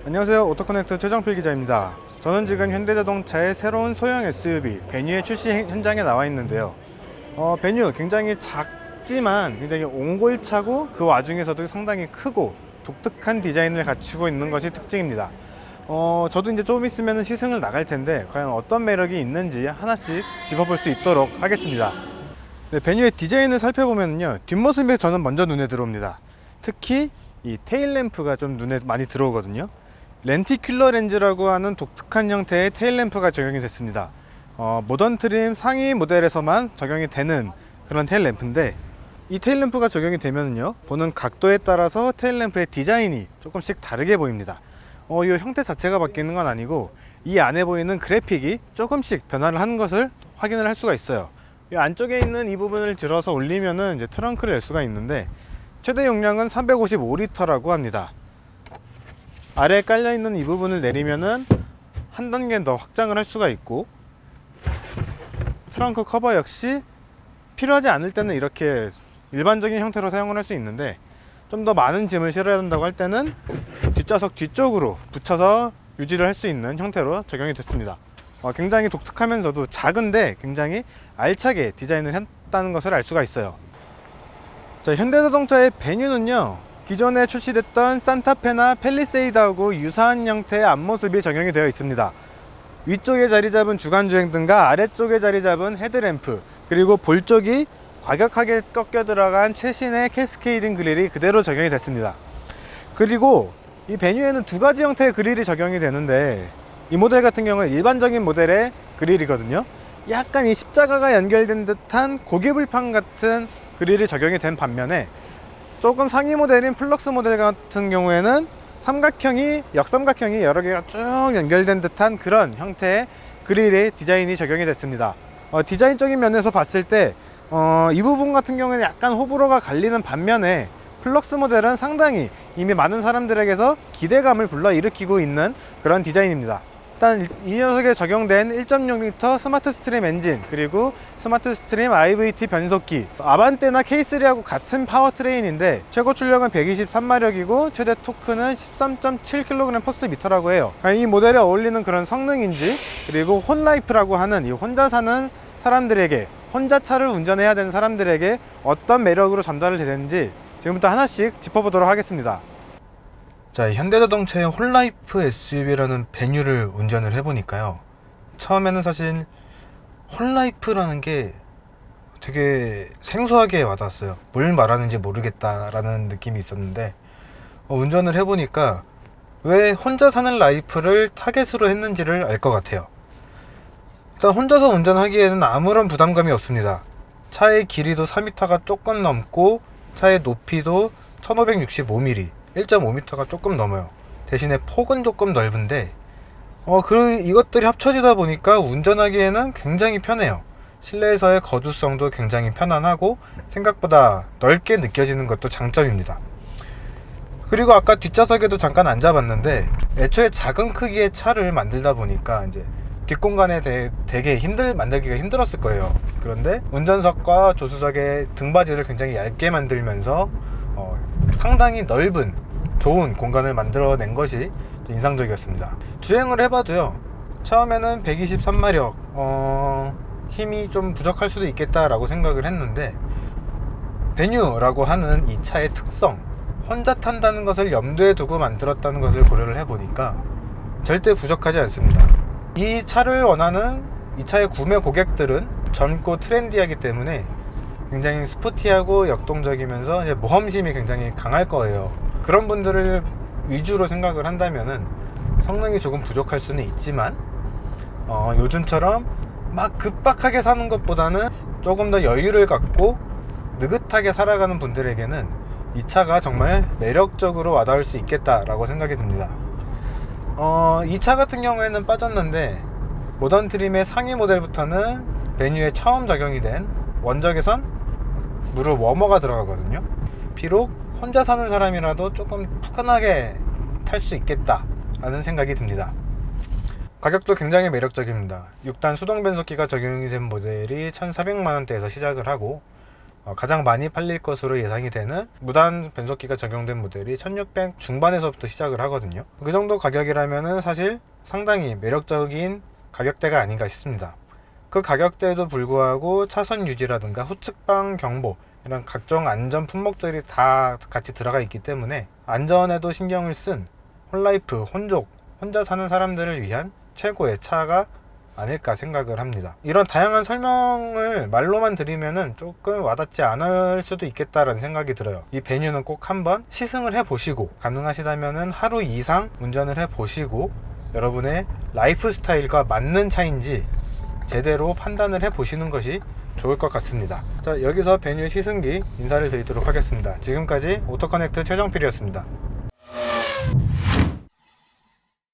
안녕하세요. 오토커넥터 최정필 기자입니다. 저는 지금 현대자동차의 새로운 소형 SUV 베뉴의 출시 현장에 나와 있는데요. 베뉴 굉장히 작지만 굉장히 옹골차고 그 와중에서도 상당히 크고 독특한 디자인을 갖추고 있는 것이 특징입니다. 저도 이제 조금 있으면 시승을 나갈 텐데 과연 어떤 매력이 있는지 하나씩 짚어볼 수 있도록 하겠습니다. 네, 베뉴의 디자인을 살펴보면요, 뒷모습이 저는 먼저 눈에 들어옵니다. 특히 이 테일 램프가 좀 눈에 많이 들어오거든요. 렌티큘러 렌즈라고 하는 독특한 형태의 테일 램프가 적용이 됐습니다. 모던 트림 상위 모델에서만 적용이 되는 그런 테일 램프인데, 이 테일 램프가 적용이 되면요, 보는 각도에 따라서 테일 램프의 디자인이 조금씩 다르게 보입니다. 이 형태 자체가 바뀌는 건 아니고 이 안에 보이는 그래픽이 조금씩 변화를 하는 것을 확인을 할 수가 있어요. 이 안쪽에 있는 이 부분을 들어서 올리면은 이제 트렁크를 열 수가 있는데, 최대 용량은 355리터라고 합니다. 아래에 깔려 있는 이 부분을 내리면은 한 단계 더 확장을 할 수가 있고, 트렁크 커버 역시 필요하지 않을 때는 이렇게 일반적인 형태로 사용을 할 수 있는데, 좀 더 많은 짐을 실어야 한다고 할 때는 뒷좌석 뒤쪽으로 붙여서 유지를 할 수 있는 형태로 적용이 됐습니다. 굉장히 독특하면서도 작은데 굉장히 알차게 디자인을 했다는 것을 알 수가 있어요. 자, 현대자동차의 베뉴는요, 기존에 출시됐던 산타페나 팰리세이드하고 유사한 형태의 앞모습이 적용이 되어 있습니다. 위쪽에 자리 잡은 주간주행등과 아래쪽에 자리 잡은 헤드램프, 그리고 볼 쪽이 과격하게 꺾여 들어간 최신의 캐스케이딩 그릴이 그대로 적용이 됐습니다. 그리고 이 베뉴에는 두 가지 형태의 그릴이 적용이 되는데, 이 모델 같은 경우는 일반적인 모델의 그릴이거든요. 약간 이 십자가가 연결된 듯한 고개불판 같은 그릴이 적용이 된 반면에, 조금 상위 모델인 플럭스 모델 같은 경우에는 역삼각형이 여러 개가 쭉 연결된 듯한 그런 형태의 그릴의 디자인이 적용이 됐습니다. 디자인적인 면에서 봤을 때 이 부분 같은 경우에는 약간 호불호가 갈리는 반면에, 플럭스 모델은 상당히 이미 많은 사람들에게서 기대감을 불러일으키고 있는 그런 디자인입니다. 일단 이 녀석에 적용된 1.6L 스마트 스트림 엔진, 그리고 스마트 스트림 IVT 변속기, 아반떼나 K3하고 같은 파워트레인인데 최고 출력은 123마력이고 최대 토크는 13.7kgm/m라고 해요. 이 모델에 어울리는 그런 성능인지, 그리고 혼라이프라고 하는 이 혼자 사는 사람들에게, 혼자 차를 운전해야 되는 사람들에게 어떤 매력으로 전달을 되는지 지금부터 하나씩 짚어보도록 하겠습니다. 자, 현대자동차의 홀라이프 SUV라는 베뉴를 운전을 해보니까요, 처음에는 사실 홀라이프라는 게 되게 생소하게 와닿았어요. 뭘 말하는지 모르겠다라는 느낌이 있었는데, 운전을 해보니까 왜 혼자 사는 라이프를 타겟으로 했는지를 알 것 같아요. 일단 혼자서 운전하기에는 아무런 부담감이 없습니다. 차의 길이도 4m가 조금 넘고 차의 높이도 1565mm, 1.5m가 조금 넘어요. 대신에 폭은 조금 넓은데, 이것들이 합쳐지다 보니까 운전하기에는 굉장히 편해요. 실내에서의 거주성도 굉장히 편안하고 생각보다 넓게 느껴지는 것도 장점입니다. 그리고 아까 뒷좌석에도 잠깐 앉아봤는데, 애초에 작은 크기의 차를 만들다 보니까 이제 뒷공간에 되게 만들기가 힘들었을 거예요. 그런데 운전석과 조수석의 등받이를 굉장히 얇게 만들면서 상당히 넓은 좋은 공간을 만들어낸 것이 인상적이었습니다. 주행을 해봐도요, 처음에는 123마력 힘이 좀 부족할 수도 있겠다라고 생각을 했는데, 베뉴라고 하는 이 차의 특성, 혼자 탄다는 것을 염두에 두고 만들었다는 것을 고려를 해보니까 절대 부족하지 않습니다. 이 차를 원하는 이 차의 구매 고객들은 젊고 트렌디하기 때문에 굉장히 스포티하고 역동적이면서 이제 모험심이 굉장히 강할 거예요. 그런 분들을 위주로 생각을 한다면은 성능이 조금 부족할 수는 있지만, 요즘처럼 막 급박하게 사는 것보다는 조금 더 여유를 갖고 느긋하게 살아가는 분들에게는 이 차가 정말 매력적으로 와닿을 수 있겠다라고 생각이 듭니다. 이 차 같은 경우에는 빠졌는데, 모던 트림의 상위 모델부터는 베뉴에 처음 적용이 된 원적외선 무릎 워머가 들어가거든요. 비록 혼자 사는 사람이라도 조금 푸근하게 탈 수 있겠다 라는 생각이 듭니다. 가격도 굉장히 매력적입니다. 6단 수동 변속기가 적용이 된 모델이 1,400만원대에서 시작을 하고, 가장 많이 팔릴 것으로 예상이 되는 무단 변속기가 적용된 모델이 1600 중반에서부터 시작을 하거든요. 그 정도 가격이라면 사실 상당히 매력적인 가격대가 아닌가 싶습니다. 그 가격대에도 불구하고 차선 유지라든가 후측방 경보 이런 각종 안전 품목들이 다 같이 들어가 있기 때문에 안전에도 신경을 쓴 홀라이프, 혼족, 혼자 사는 사람들을 위한 최고의 차가 아닐까 생각을 합니다. 이런 다양한 설명을 말로만 드리면은 조금 와닿지 않을 수도 있겠다라는 생각이 들어요. 이 베뉴는 꼭 한번 시승을 해 보시고, 가능하시다면은 하루 이상 운전을 해 보시고 여러분의 라이프 스타일과 맞는 차인지 제대로 판단을 해 보시는 것이 좋을 것 같습니다. 자, 여기서 베뉴 시승기 인사를 드리도록 하겠습니다. 지금까지 오토커넥트 최정필이었습니다.